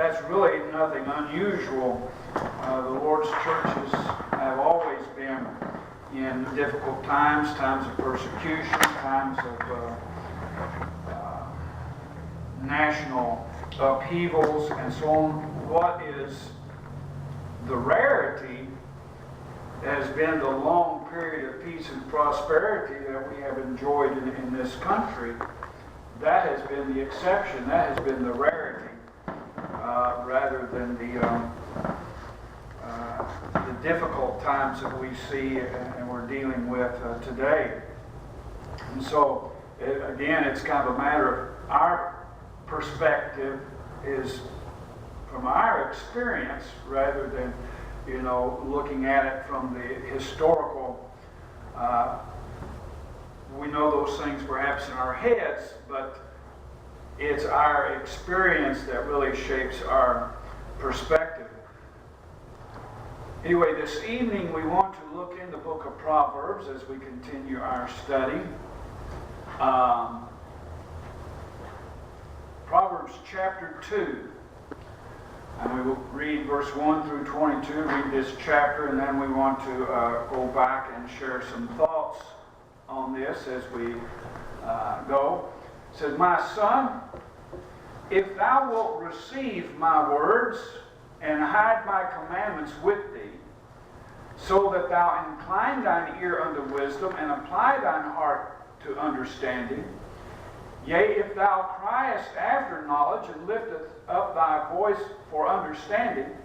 That's really nothing unusual. The Lord's churches have always been in difficult times, times of persecution, times of national upheavals, and so on. What is the rarity has been the long period of peace and prosperity that we have enjoyed in this country. That has been the exception. That has been the rarity, rather than the difficult times that we see and we're dealing with today. And so, again, it's kind of a matter of our perspective is from our experience rather than, looking at it from the historical. We know those things perhaps in our heads, but it's our experience that really shapes our perspective. Anyway, this evening we want to look in the book of Proverbs as we continue our study. Proverbs chapter 2. And we will read verse 1 through 22, read this chapter, and then we want to go back and share some thoughts on this as we go. It says, "My son, if thou wilt receive my words and hide my commandments with thee, so that thou incline thine ear unto wisdom and apply thine heart to understanding, yea, if thou criest after knowledge and liftest up thy voice for understanding,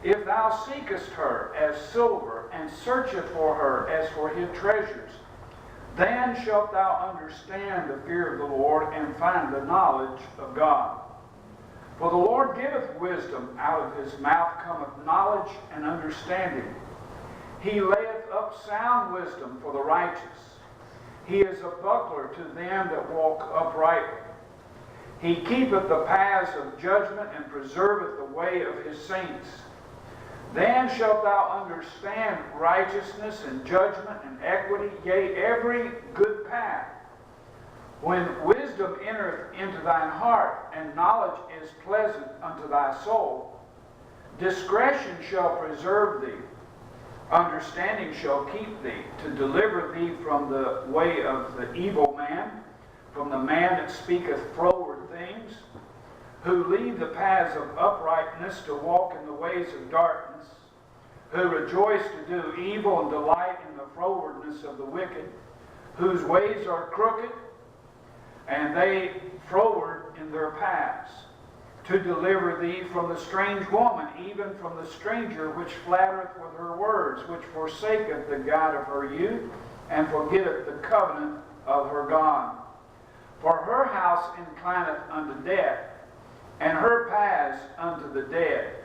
if thou seekest her as silver and searchest for her as for hid treasures, then shalt thou understand the fear of the Lord and find the knowledge of God. For the Lord giveth wisdom, out of his mouth cometh knowledge and understanding. He layeth up sound wisdom for the righteous. He is a buckler to them that walk uprightly. He keepeth the paths of judgment and preserveth the way of his saints. Then shalt thou understand righteousness and judgment and equity, yea, every good path. When wisdom entereth into thine heart, and knowledge is pleasant unto thy soul, discretion shall preserve thee. Understanding shall keep thee, to deliver thee from the way of the evil man, from the man that speaketh froward things, who leave the paths of uprightness to walk in the ways of darkness, who rejoice to do evil and delight in the frowardness of the wicked, whose ways are crooked, and they froward in their paths, to deliver thee from the strange woman, even from the stranger which flattereth with her words, which forsaketh the God of her youth, and forgetteth the covenant of her God. For her house inclineth unto death, and her paths unto the dead.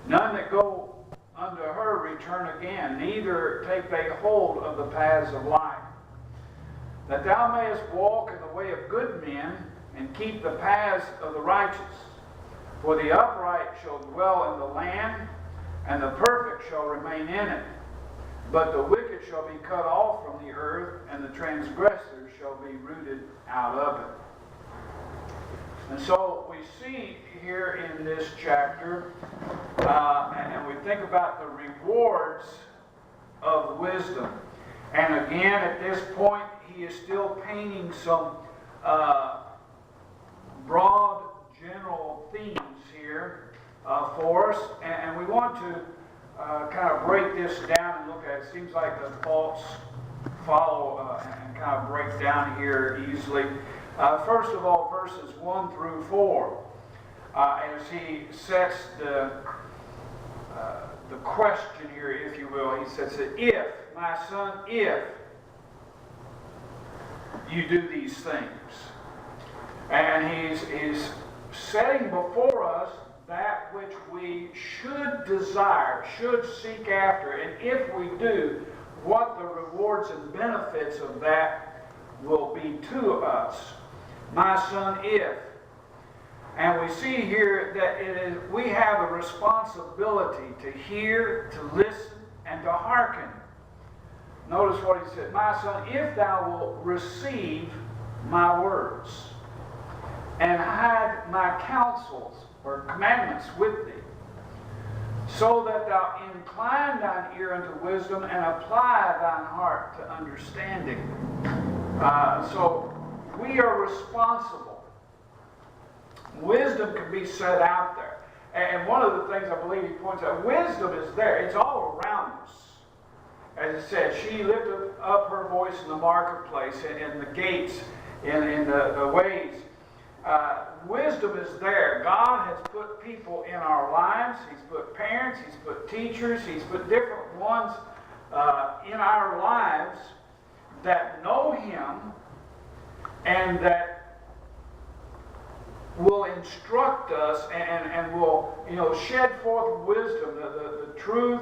None that go unto her return again, neither take they hold of the paths of life. That thou mayest walk in the way of good men, and keep the paths of the righteous. For the upright shall dwell in the land, and the perfect shall remain in it. But the wicked shall be cut off from the earth, and the transgressors shall be rooted out of it." And so we see here in this chapter, and we think about the rewards of wisdom. And again, at this point, he is still painting some broad, general themes here for us. And we want to kind of break this down and look at it. It seems like the thoughts follow and kind of break down here easily. First of all, verses 1 through 4, as he sets the question here, if you will, he says that if, my son, if you do these things. And he's setting before us that which we should desire, should seek after, and if we do, what the rewards and benefits of that will be to us. My son, if. And we see here that we have a responsibility to hear, to listen, and to hearken. Notice what he said, "My son, if thou wilt receive my words, and hide my counsels or commandments with thee, so that thou incline thine ear unto wisdom and apply thine heart to understanding. So we are responsible. Wisdom can be set out there. And one of the things I believe he points out, wisdom is there. It's all around us. As it said, she lifted up her voice in the marketplace, in the gates, in the ways. Wisdom is there. God has put people in our lives. He's put parents. He's put teachers. He's put different ones in our lives that know Him and that will instruct us and will, shed forth wisdom, the truth.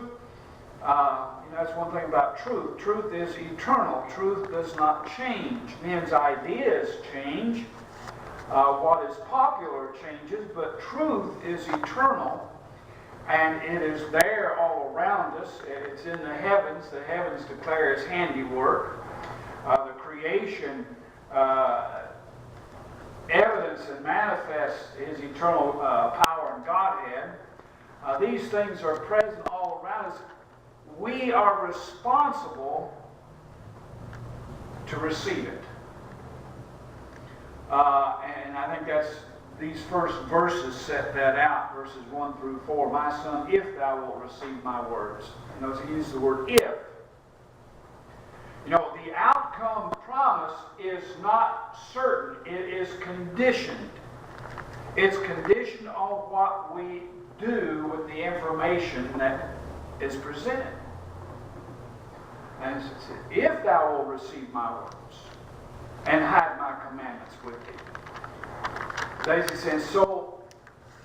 That's one thing about truth. Truth is eternal. Truth does not change. Men's ideas change. What is popular changes, but truth is eternal, and it is there all around us. It's in the heavens. The heavens declare His handiwork. The creation evidence and manifests His eternal power and Godhead. These things are present all around us. We are responsible to receive it. And I think these first verses set that out, verses 1 through 4. My son, if thou wilt receive my words. He used the word if. The outcome promise is not certain. It is conditioned. It's conditioned on what we do with the information that is presented. And it says, if thou wilt receive my words and hide my commandments with thee. Daisy says, so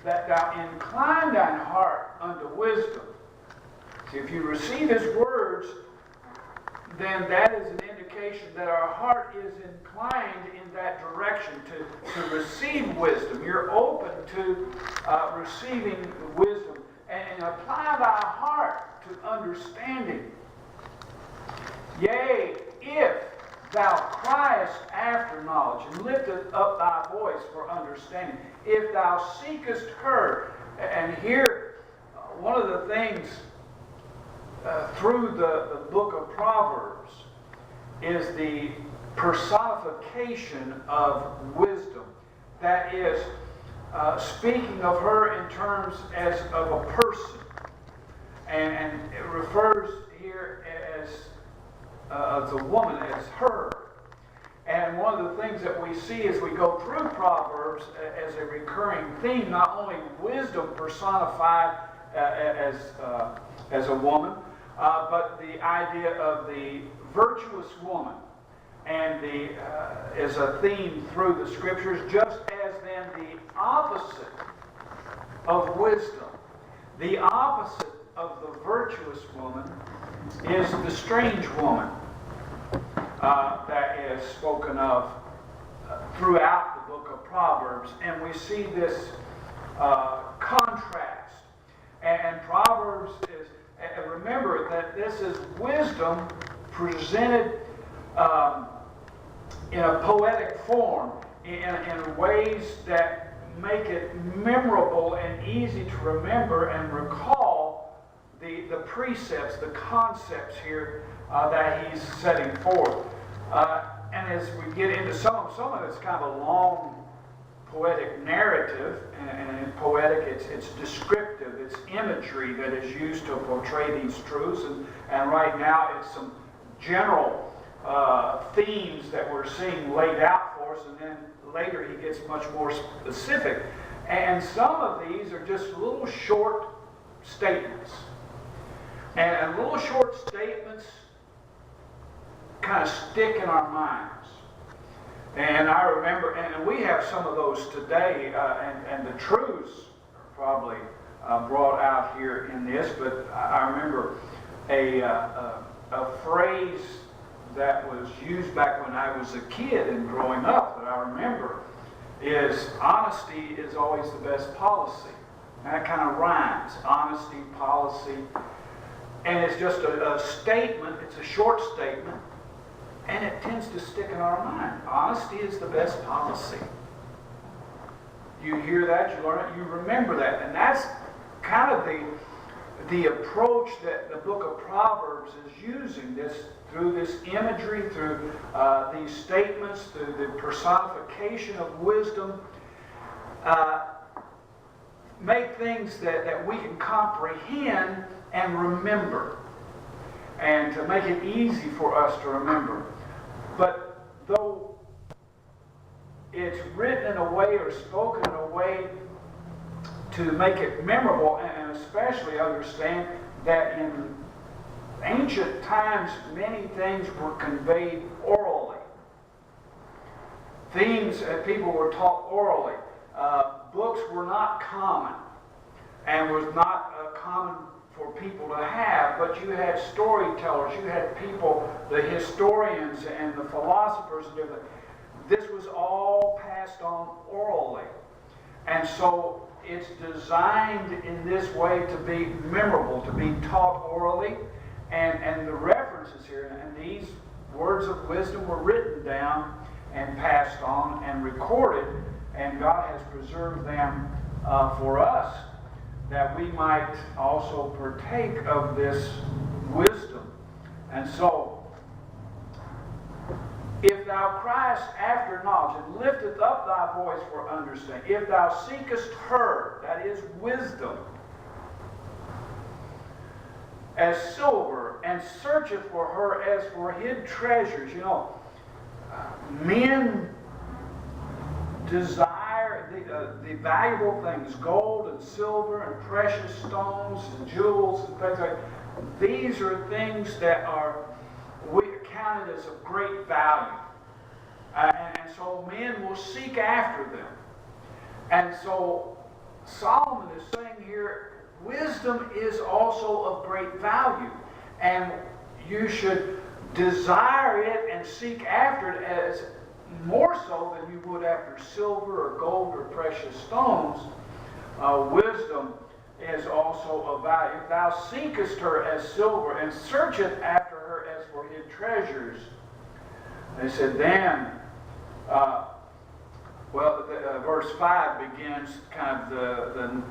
that thou incline thine heart unto wisdom. See, if you receive His words, then that is an indication that our heart is inclined in that direction to receive wisdom. You're open to receiving wisdom and apply thy heart to understanding. Yea, if thou criest after knowledge and liftest up thy voice for understanding, if thou seekest her. And here, one of the things through the book of Proverbs is the personification of wisdom. That is, speaking of her in terms as of a person. And it refers here as the woman, as her. And one of the things that we see as we go through Proverbs as a recurring theme, not only wisdom personified as a woman, but the idea of the virtuous woman, and is a theme through the Scriptures, just as then the opposite of wisdom. The opposite of the virtuous woman is the strange woman that is spoken of throughout the book of Proverbs. And we see this contrast. And Proverbs is, remember that this is wisdom presented in a poetic form, in ways that make it memorable and easy to remember and recall the precepts, the concepts here that he's setting forth. And as we get into some of it's kind of a long poetic narrative, and in poetic it's descriptive, it's imagery that is used to portray these truths, and right now it's some general themes that we're seeing laid out for us, and then later he gets much more specific. And some of these are just little short statements. And little short statements kind of stick in our minds. And I remember, and we have some of those today, and the truths are probably brought out here in this, but I remember a phrase that was used back when I was a kid and growing up that I remember is, honesty is always the best policy. And that kind of rhymes, honesty, policy. And it's just a statement, it's a short statement, and it tends to stick in our mind. Honesty is the best policy. You hear that, you learn it, you remember that. And that's kind of the approach that the book of Proverbs is using, through this imagery, through these statements, through the personification of wisdom. Make things that we can comprehend and remember, and to make it easy for us to remember. But though it's written in a way or spoken in a way to make it memorable, and especially understand that in ancient times many things were conveyed orally. Things that people were taught orally. Books were not common, and was not common for people to have, but you had storytellers, you had people, the historians and the philosophers and everything. This was all passed on orally. And so it's designed in this way to be memorable, to be taught orally. And the references here, and these words of wisdom were written down and passed on and recorded, and God has preserved them for us, that we might also partake of this wisdom. And so, if thou criest after knowledge, and lifteth up thy voice for understanding, if thou seekest her, that is wisdom, as silver, and searcheth for her as for hid treasures. You know, men desire the valuable things, gold and silver and precious stones and jewels and things like that. These are things that are counted as of great value. And so men will seek after them. And so Solomon is saying here, wisdom is also of great value. And you should desire it and seek after it as more so than you would after silver or gold or precious stones. Wisdom is also of value. If thou seekest her as silver and searcheth after her as for hid treasures, they said then, verse 5 begins kind of the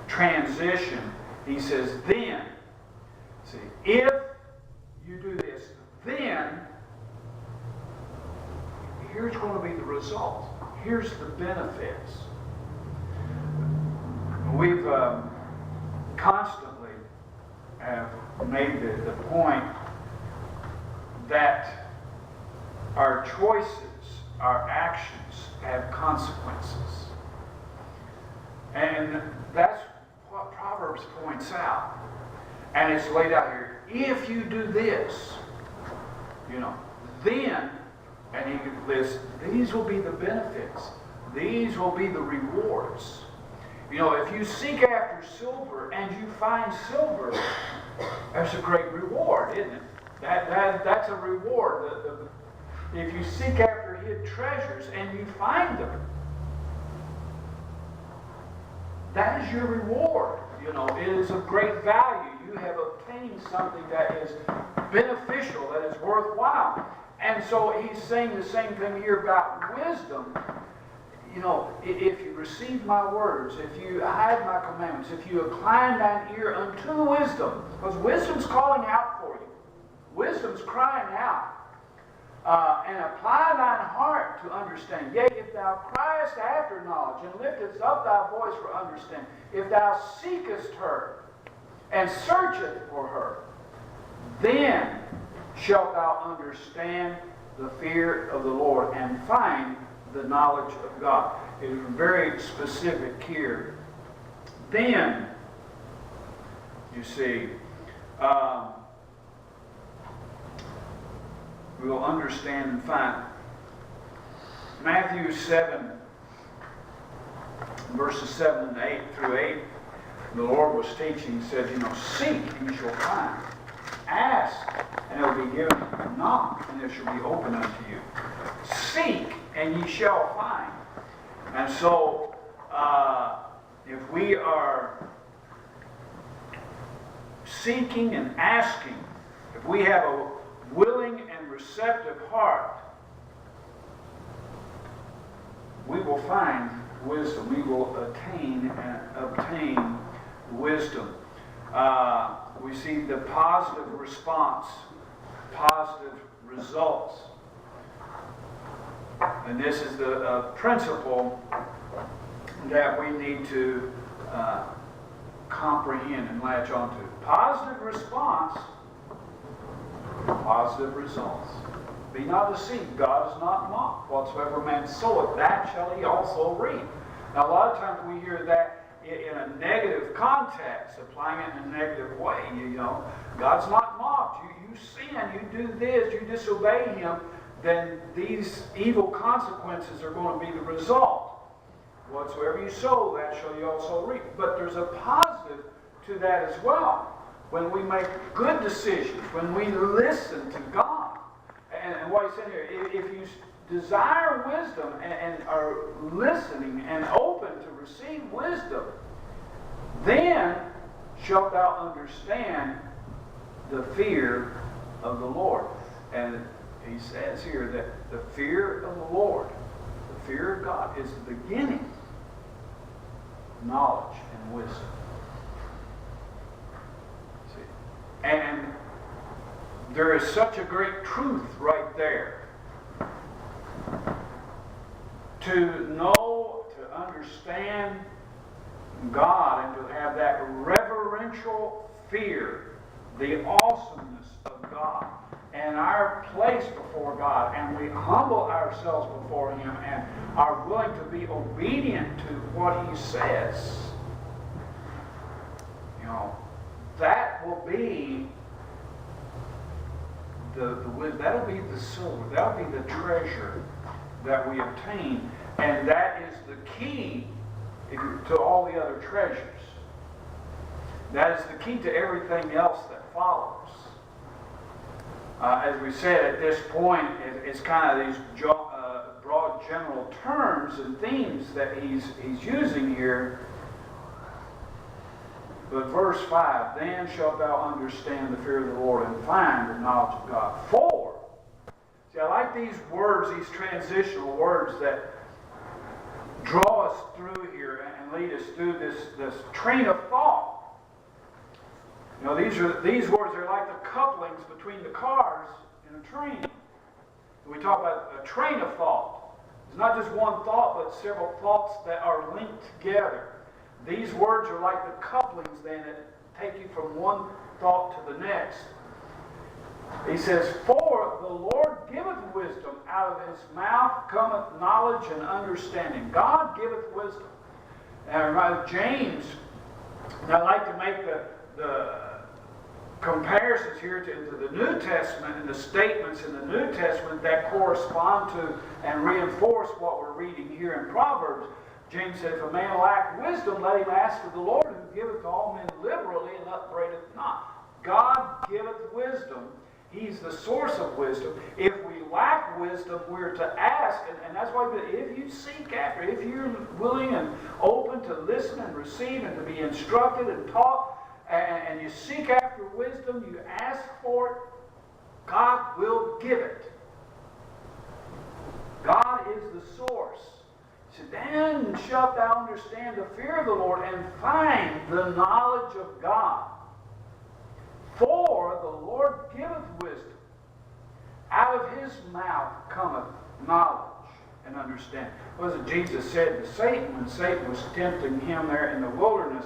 transition. He says, then, see, if you do this, then here's going to be the result. Here's the benefits. We've constantly have made the point that our choices, our actions have consequences. And that's what Proverbs points out. And it's laid out here. If you do this, then, and he lists, these will be the benefits. These will be the rewards. If you seek after silver and you find silver, that's a great reward, isn't it? That's a reward. If you seek after hid treasures and you find them, that is your reward. It is of great value. You have obtained something that is beneficial, that is worthwhile. And so he's saying the same thing here about wisdom. If you receive my words, if you hide my commandments, if you incline thine ear unto wisdom, because wisdom's calling out for you. Wisdom's crying out. And apply thine heart to understand. Yea, if thou criest after knowledge, and liftest up thy voice for understanding, if thou seekest her, and searcheth for her, then shalt thou understand the fear of the Lord, and find the knowledge of God. It is very specific here. Then, you see, we will understand and find. Matthew 7, verses 7 and 8 through 8, the Lord was teaching, he said, seek and you shall find. Ask and it will be given. Knock and it shall be opened unto you. Seek and ye shall find. And so, if we are seeking and asking, if we have a willing and receptive heart, we will find wisdom. We will attain and obtain wisdom. We see the positive response, positive results. And this is the principle that we need to comprehend and latch onto. Positive response, positive results. Be not deceived, God is not mocked. Whatsoever man soweth, that shall he also reap. Now, a lot of times we hear that in a negative context, applying it in a negative way. You know, God's not mocked. You sin, you do this, you disobey Him, then these evil consequences are going to be the result. Whatsoever you sow, that shall you also reap. But there's a positive to that as well. When we make good decisions, when we listen to God. And what he's saying here, if you desire wisdom and are listening and open to receive wisdom, then shalt thou understand the fear of the Lord. And he says here that the fear of the Lord, the fear of God, is the beginning of knowledge and wisdom. See? And there is such a great truth right there. To know, to understand God, and to have that reverential fear, the awesomeness of God, and our place before God, and we humble ourselves before Him and are willing to be obedient to what He says, you know, that will be that'll be the silver, that'll be the treasure that we obtain, and that is the key to all the other treasures. That is the key to everything else that follows. As we said, at this point, it's kind of these broad general terms and themes that he's using here. But verse 5, then shalt thou understand the fear of the Lord and find the knowledge of God. For, see, I like these words, these transitional words that draw us through here and lead us through this train of thought. You know, these words are like the couplings between the cars in a train. We talk about a train of thought. It's not just one thought, but several thoughts that are linked together. These words are like the couplings then that take you from one thought to the next. He says, for the Lord giveth wisdom, out of His mouth cometh knowledge and understanding. God giveth wisdom. And James, and I like to make the comparisons here to the New Testament and the statements in the New Testament that correspond to and reinforce what we're reading here in Proverbs. James said, if a man lack wisdom, let him ask of the Lord, who giveth to all men liberally and upbraideth not. God giveth wisdom. He's the source of wisdom. If we lack wisdom, we're to ask, and that's why if you seek after, if you're willing and open to listen and receive and to be instructed and taught, and you seek after wisdom, you ask for it, God will give it. God is the source. He said, then shalt thou understand the fear of the Lord and find the knowledge of God. For the Lord giveth wisdom. Out of His mouth cometh knowledge and understanding. What was it Jesus said to Satan when Satan was tempting Him there in the wilderness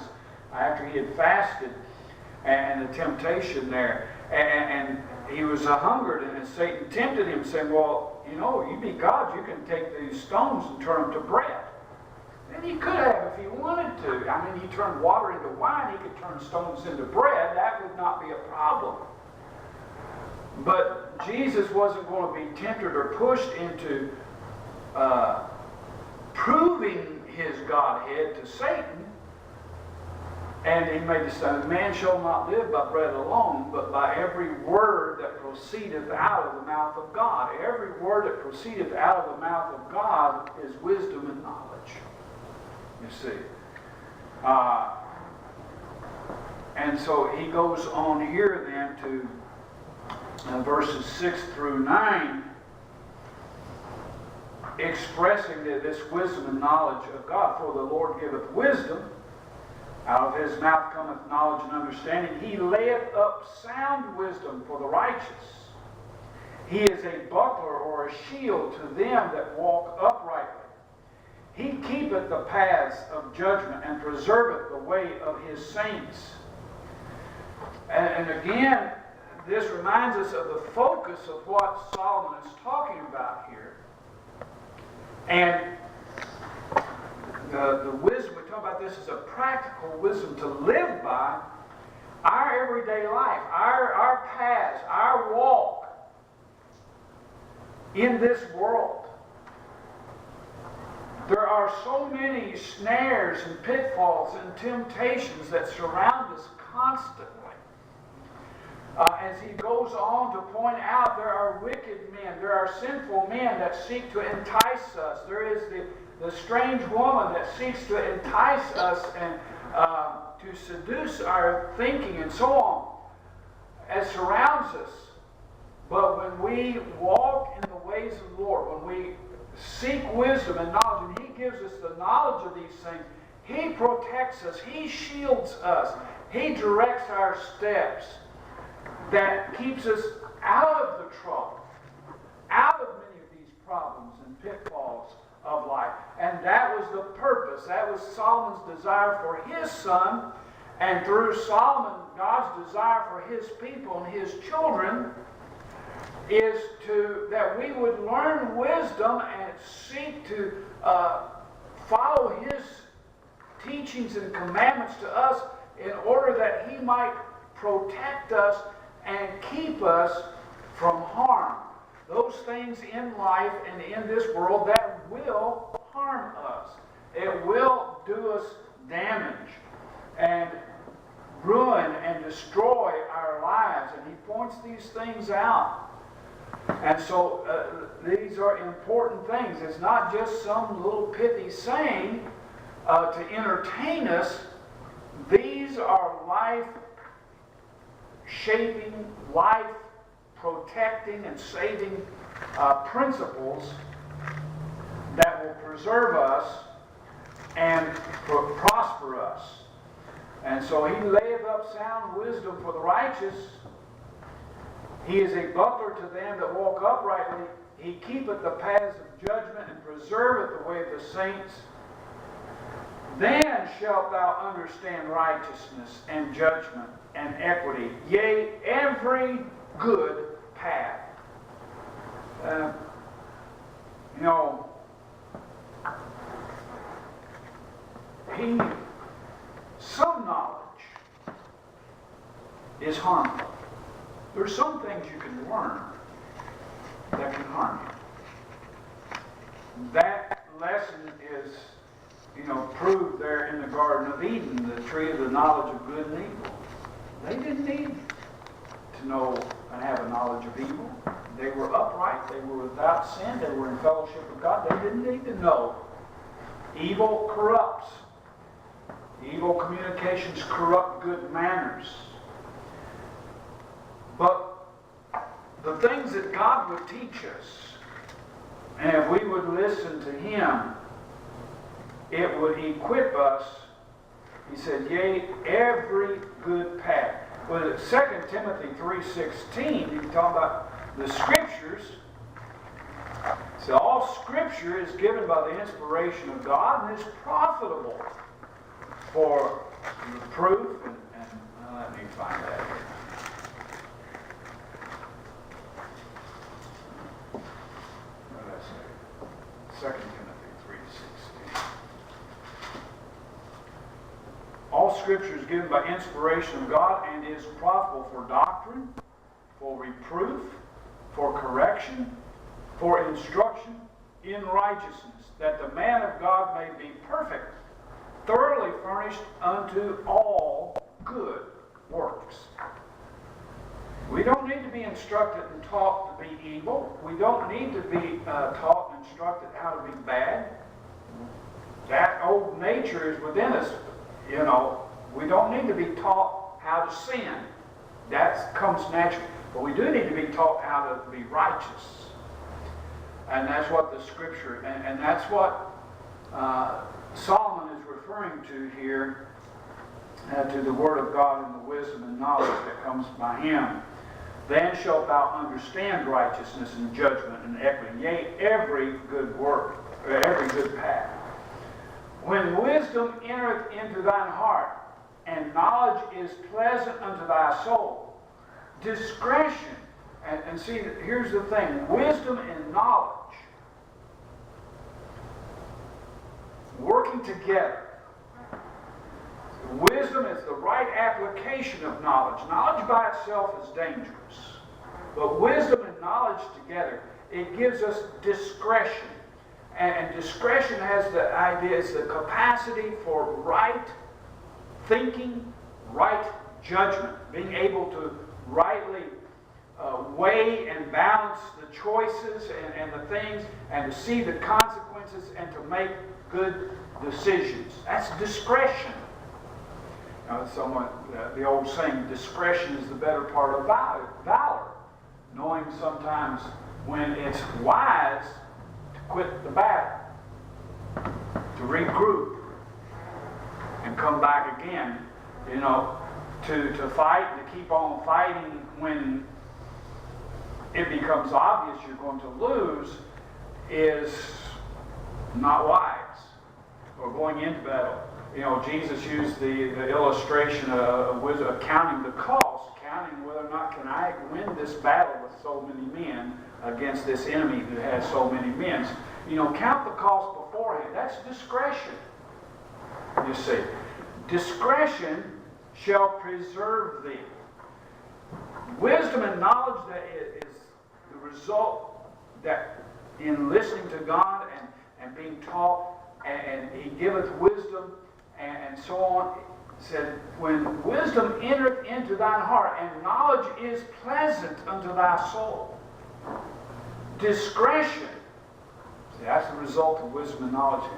after He had fasted, and the temptation there, and He was hungered, and Satan tempted Him, saying, well, you know, you be God, you can take these stones and turn them to bread. And He could have if He wanted to. I mean, He turned water into wine, He could turn stones into bread. That would not be a problem. But Jesus wasn't going to be tempted or pushed into proving His Godhead to Satan. And He made the statement, man shall not live by bread alone, but by every word that proceedeth out of the mouth of God. Every word that proceedeth out of the mouth of God is wisdom and knowledge. You see. And so he goes on here then to verses 6 through 9. expressing this wisdom and knowledge of God. For the Lord giveth wisdom, out of his mouth cometh knowledge and understanding. He layeth up sound wisdom for the righteous. He is a buckler or a shield to them that walk uprightly. He keepeth the paths of judgment and preserveth the way of his saints. And again, this reminds us of the focus of what Solomon is talking about here. And the wisdom, we talk about this as a practical wisdom to live by our everyday life, our paths, our walk in this world. There are so many snares and pitfalls and temptations that surround us constantly. As he goes on to point out, there are wicked men, there are sinful men that seek to entice us. There is the strange woman that seeks to entice us and to seduce our thinking and so on. It surrounds us. But when we walk in the ways of the Lord, when we seek wisdom and knowledge, and he gives us the knowledge of these things, he protects us, he shields us, he directs our steps. That keeps us out of the trouble, out of many of these problems and pitfalls of life. And that was the purpose. That was Solomon's desire for his son. And through Solomon, God's desire for his people and his children is that we would learn wisdom and seek to follow his teachings and commandments to us in order that he might protect us and keep us from harm. Those things in life and in this world that will harm us. It will do us damage and ruin and destroy our lives. And he points these things out. And so these are important things. It's not just some little pithy saying to entertain us. These are life-shaping, life-protecting, and saving principles that will preserve us and prosper us. And so he layeth up sound wisdom for the righteous. He is a buckler to them that walk uprightly. He keepeth the paths of judgment and preserveth the way of the saints. Then shalt thou understand righteousness and judgment and equity, yea, every good path. Some knowledge is harmful. There are some things you can learn that can harm you. That lesson is, proved there in the Garden of Eden, the tree of the knowledge of good and evil. They didn't need to know and have a knowledge of evil. They were upright. They were without sin. They were in fellowship with God. They didn't need to know. Evil corrupts. Evil communications corrupt good manners. But the things that God would teach us, and if we would listen to him, it would equip us. He said, yea, every good path. Well, 2 Timothy 3:16, you talk about the Scriptures. So all Scripture is given by the inspiration of God and is profitable for reproof and let me find that here. What did I say? 2 Timothy 3:16. All Scripture is given by inspiration of God and is profitable for doctrine, for reproof, for correction, for instruction in righteousness, that the man of God may be perfect, thoroughly furnished unto all good works. We don't need to be instructed and taught to be evil. We don't need to be taught and instructed how to be bad. That old nature is within us. We don't need to be taught how to sin. That comes naturally. But we do need to be taught how to be righteous. And that's what the Scripture, and that's what Solomon is referring to here, to the Word of God and the wisdom and knowledge that comes by Him. Then shalt thou understand righteousness and judgment and equity, yea, every good work, or every good path. When wisdom entereth into thine heart, and knowledge is pleasant unto thy soul, discretion, and see, here's the thing, wisdom and knowledge working together. Wisdom is the right application of knowledge. Knowledge by itself is dangerous. But wisdom and knowledge together, it gives us discretion. And discretion has the idea, it's the capacity for right thinking, right judgment, being able to rightly weigh and balance the choices and the things, and to see the consequences and to make good decisions. That's discretion. Now, the old saying, discretion is the better part of valor. Knowing sometimes when it's wise to quit the battle, to regroup, and come back again, to fight, to keep on fighting when it becomes obvious you're going to lose is not wise. Or going into battle. Jesus used the illustration of counting the cost, counting whether or not can I win this battle with so many men against this enemy who has so many men. Count the cost beforehand. That's discretion. You see, discretion shall preserve thee. Wisdom and knowledge that is the result that in listening to God and being taught, and He giveth wisdom, and so on. It said, when wisdom entereth into thine heart, and knowledge is pleasant unto thy soul. Discretion, see, that's the result of wisdom and knowledge,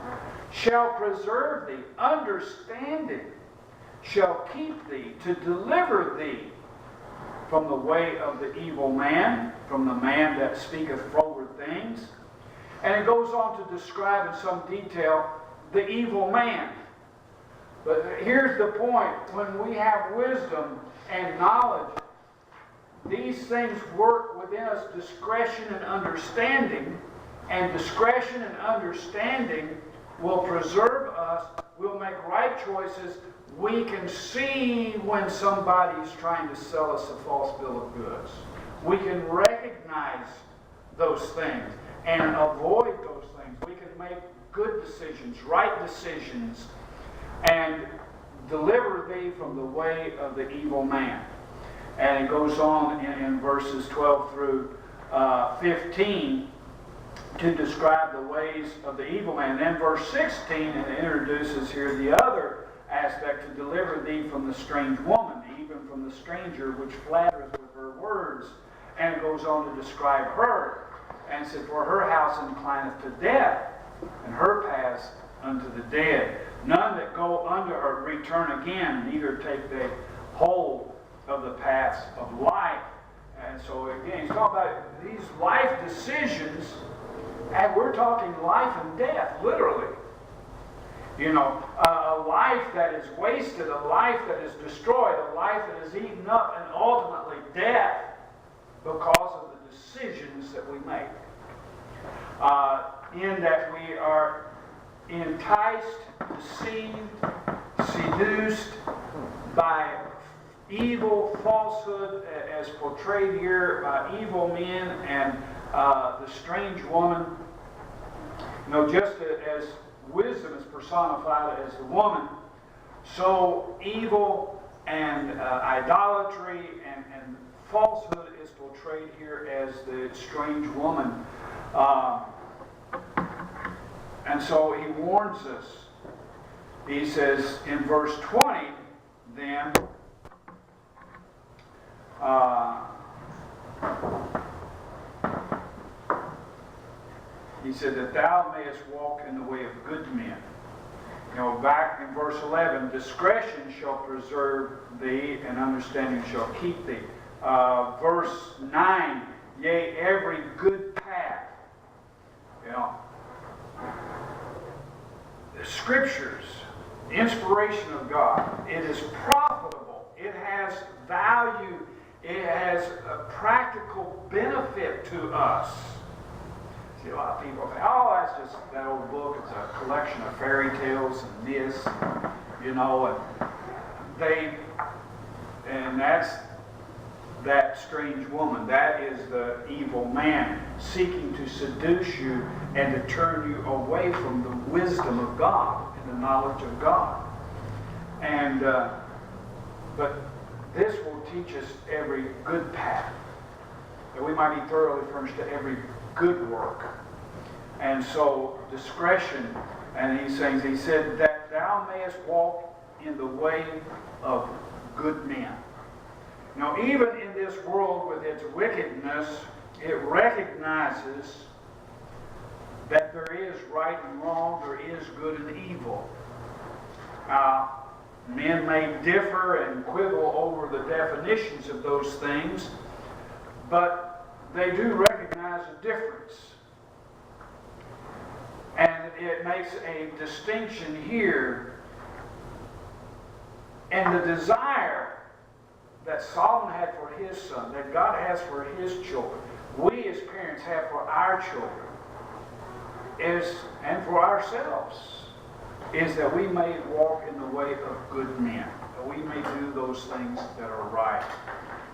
shall preserve thee. Understanding shall keep thee, to deliver thee from the way of the evil man, from the man that speaketh froward things. And it goes on to describe in some detail the evil man. But here's the point. When we have wisdom and knowledge, these things work within us, discretion and understanding. And discretion and understanding will preserve us. We'll make right choices. We can see when somebody's trying to sell us a false bill of goods. We can recognize those things and avoid those things. We can make good decisions, right decisions, and deliver thee from the way of the evil man. And it goes on in verses 12 through 15 to describe the ways of the evil man. And then verse 16, it introduces here the other aspect, to deliver thee from the strange woman, even from the stranger which flattereth with her words. And it goes on to describe her. And said, for her house inclineth to death, and her paths unto the dead. None that go unto her return again, neither take they hold of the paths of life. And so again, he's talking about these life decisions, and we're talking life and death, literally. A life that is wasted, a life that is destroyed, a life that is eaten up, and ultimately death because of the decisions that we make. In that we are enticed, deceived, seduced by evil, falsehood, as portrayed here by evil men and the strange woman. Just as wisdom is personified as the woman, so evil and idolatry and falsehood is portrayed here as the strange woman. And so he warns us. He says in verse 20, then, he said that thou mayest walk in the way of good men. Back in verse 11, discretion shall preserve thee, and understanding shall keep thee. Verse 9, yea, every good path. You know, the Scriptures, the inspiration of God, it is profitable. It has value. It has a practical benefit to us. See, a lot of people say, oh, that's just that old book. It's a collection of fairy tales and this, you know, and that's that strange woman. That is the evil man seeking to seduce you and to turn you away from the wisdom of God and the knowledge of God. And but this will teach us every good path, that we might be thoroughly furnished to every good work. And so discretion, and he said that thou mayest walk in the way of good men. Now, even in this world with its wickedness, it recognizes that there is right and wrong, there is good and evil. Men may differ and quibble over the definitions of those things, but they do recognize a difference. And it makes a distinction here. And the desire that Solomon had for his son, that God has for his children, we as parents have for our children, and for ourselves, is that we may walk in the way of good men, that we may do those things that are right.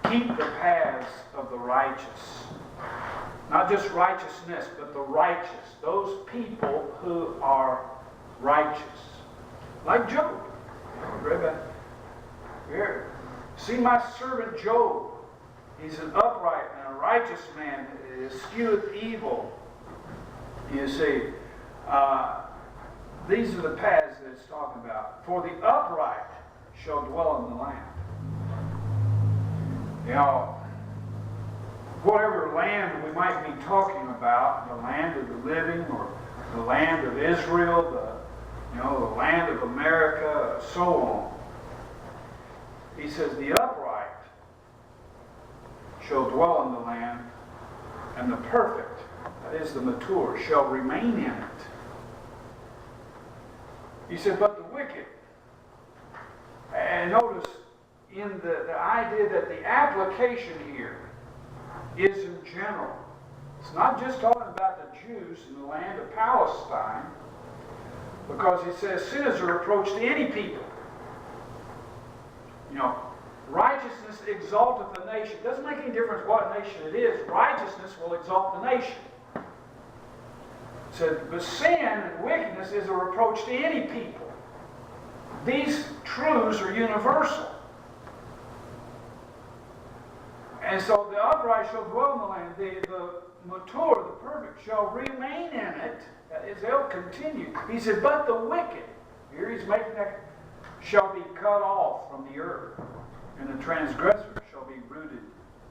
Keep the paths of the righteous. Not just righteousness, but the righteous. Those people who are righteous. Like Job. Here. See my servant Job. He's an upright and a righteous man. He escheweth evil. You see, these are the paths that it's talking about. For the upright shall dwell in the land. You know, whatever land we might be talking about, the land of the living or the land of Israel, the land of America, so on. He says, the upright shall dwell in the land, and the perfect, that is the mature, shall remain in it. He said, but the wicked, and notice in the idea that the application here is in general. It's not just talking about the Jews in the land of Palestine, because he says sin is a reproach to any people. You know, righteousness exalteth a nation. It doesn't make any difference what nation it is. Righteousness will exalt the nation. So, but sin and wickedness is a reproach to any people. These truths are universal. And so the upright shall dwell in the land. The mature, the perfect, shall remain in it. That is, they'll continue. He said, but the wicked, here he's making that, shall be cut off from the earth, and the transgressor shall be rooted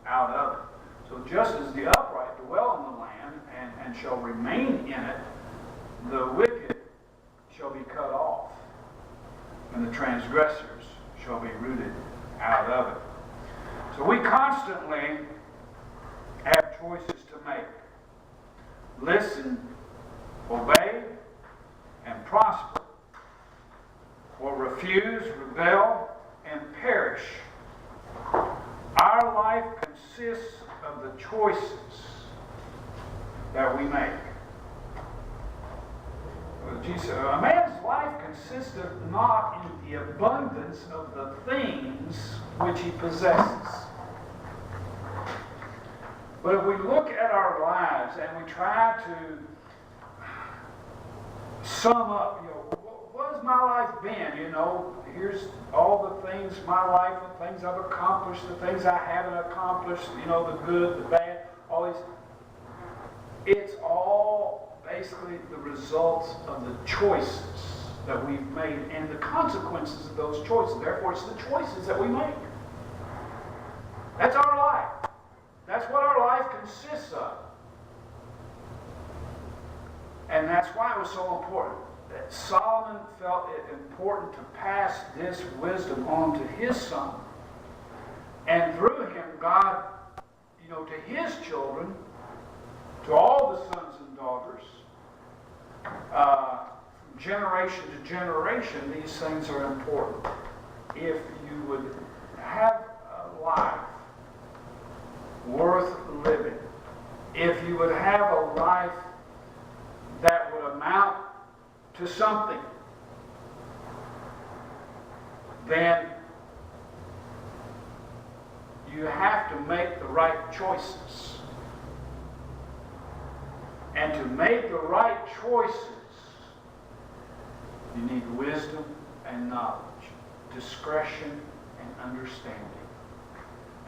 out of it. So just as the upright dwell in the land and shall remain in it, the wicked shall be cut off, and the transgressors shall be rooted out of it. So we constantly have choices to make. Listen, obey, and prosper, or refuse, rebel, and perish. Our life consists of the choices that we make. Jesus said, a man's life consisteth not in the abundance of the things which he possesses. But if we look at our lives and we try to sum up, what has my life been? Here's all the things, my life, the things I've accomplished, the things I haven't accomplished, the good, the bad, all these. It's all basically the results of the choices that we've made and the consequences of those choices. Therefore, it's the choices that we make. That's our life. That's what our life consists of. And that's why it was so important that Solomon felt it important to pass this wisdom on to his son. And through him, God, to his children, to all the sons and daughters, generation to generation, these things are important. If you would have a life worth living, if you would have a life that would amount to something, then you have to make the right choices. And to make the right choices, you need wisdom and knowledge, discretion and understanding.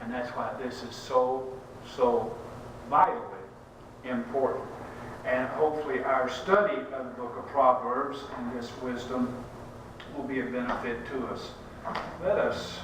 And that's why this is so vitally important. And hopefully our study of the book of Proverbs and this wisdom will be a benefit to us. Let us